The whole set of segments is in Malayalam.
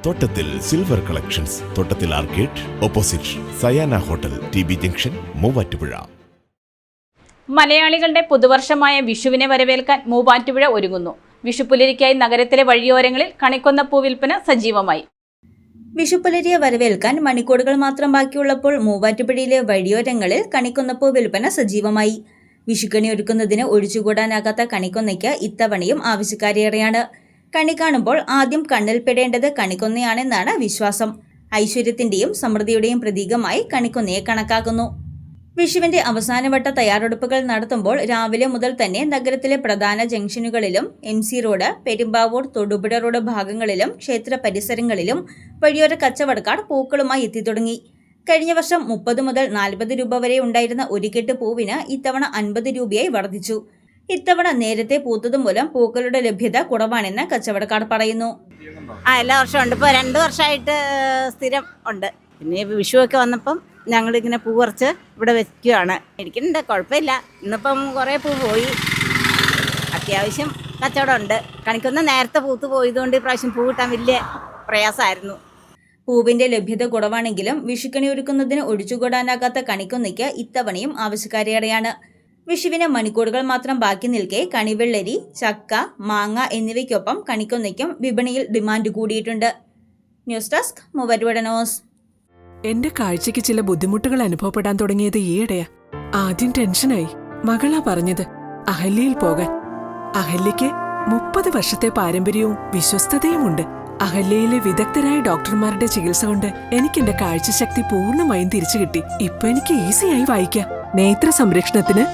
തോട്ടത്തിൽ സിൽവർ കളക്ഷൻസ്, തോട്ടത്തിൽ arcade, opposite Sayana hotel, TB junction, Muvattupuzha. മലയാളികളുടെ പുതുവർഷമായ വിഷുവിനെ വരവേൽക്കാൻ മൂവാറ്റുപുഴ ഒരുങ്ങുന്നു. വിഷുപ്പുലരിക്കായി നഗരത്തിലെ വഴിയോരങ്ങളിൽ കണിക്കൊന്നപ്പൂ വിൽപ്പന സജീവമായി. വിഷുപ്പുലരിയെ വരവേൽക്കാൻ മണിക്കൂറുകൾ മാത്രം ബാക്കിയുള്ളപ്പോൾ മൂവാറ്റുപുഴയിലെ വഴിയോരങ്ങളിൽ കണിക്കൊന്നപ്പൂ വിൽപ്പന സജീവമായി. വിഷുക്കണി ഒരുക്കുന്നതിന് ഒഴിച്ചുകൂടാനാകാത്ത കണിക്കൊന്നയ്ക്ക് ഇത്തവണയും ആവശ്യക്കാരേറെയാണ്. കണി കാണുമ്പോൾ ആദ്യം കണ്ണിൽപ്പെടേണ്ടത് കണിക്കൊന്നയാണെന്നാണ് വിശ്വാസം. ഐശ്വര്യത്തിന്റെയും സമൃദ്ധിയുടെയും പ്രതീകമായി കണിക്കൊന്നയെ കണക്കാക്കുന്നു. വിഷുവിന്റെ അവസാനവട്ട തയ്യാറെടുപ്പുകൾ നടത്തുമ്പോൾ രാവിലെ മുതൽ തന്നെ നഗരത്തിലെ പ്രധാന ജംഗ്ഷനുകളിലും MC road, Perumbavoor, Thodupuzha road ഭാഗങ്ങളിലും ക്ഷേത്ര പരിസരങ്ങളിലും വഴിയോര കച്ചവടക്കാർ പൂക്കളുമായി എത്തിത്തുടങ്ങി. കഴിഞ്ഞ വർഷം 30 മുതൽ 40 രൂപ വരെ ഉണ്ടായിരുന്ന ഒരു കെട്ട് പൂവിന് ഇത്തവണ 50 രൂപയായി വർദ്ധിച്ചു. ഇത്തവണ നേരത്തെ പൂത്തതുമൂലം പൂക്കളുടെ ലഭ്യത കുറവാണെന്ന് കച്ചവടക്കാർ പറയുന്നു. എല്ലാ വർഷവും ഉണ്ട്. ഇപ്പോൾ 2 വർഷമായിട്ട് സ്ഥിരം ഉണ്ട്. പിന്നെ വിഷുവൊക്കെ വന്നപ്പം ഞങ്ങളിങ്ങനെ പൂ കുറച്ച് ഇവിടെ വെക്കുകയാണ്. എനിക്കുണ്ട്, കുഴപ്പമില്ല. ഇന്നിപ്പം കുറേ പൂ പോയി. അത്യാവശ്യം കച്ചവടം ഉണ്ട്. കണിക്കൊന്ന നേരത്തെ പൂത്ത് പോയതുകൊണ്ട് ഇപ്രാവശ്യം പൂ കിട്ടാൻ വലിയ പ്രയാസമായിരുന്നു. പൂവിന്റെ ലഭ്യത കുറവാണെങ്കിലും വിഷുക്കണി ഒരുക്കുന്നതിന് ഒഴിച്ചുകൂടാനാകാത്ത കണിക്കൊന്നയ്ക്ക് ഇത്തവണയും ആവശ്യക്കാരേറെയാണ്. വിഷുവിന് മണിക്കൂറുകൾ മാത്രം ബാക്കി നിൽക്കെ കണിവെള്ളരി, ചക്ക, മാങ്ങ എന്നിവയ്ക്കൊപ്പം കണിക്കൊന്നയ്ക്കും വിപണിയിൽ ഡിമാൻഡ് കൂടിയിട്ടുണ്ട്. News desk Muvattupuzha news. എന്റെ കാഴ്ചയ്ക്ക് ചില ബുദ്ധിമുട്ടുകൾ അനുഭവപ്പെടാൻ തുടങ്ങിയത് ഈയിടെയാ. ആദ്യം ടെൻഷനായി. മകളാ പറഞ്ഞത് അഹല്യയിൽ പോകാൻ. അഹല്യയ്ക്ക് 30 വർഷത്തെ പാരമ്പര്യവും വിശ്വസ്തതയുമുണ്ട്. അഹല്യയിലെ വിദഗ്ധരായ ഡോക്ടർമാരുടെ ചികിത്സ കൊണ്ട് എനിക്ക് എന്റെ കാഴ്ചശക്തി പൂർണ്ണമായും തിരിച്ചു കിട്ടി. ഇപ്പൊ എനിക്ക് ഈസിയായി വായിക്കാം. നേത്ര സംരക്ഷണത്തിന്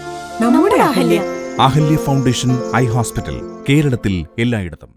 നമ്മുടെ Ahalya. Ahalya foundation eye hospital, കേരളത്തിൽ എല്ലായിടത്തും.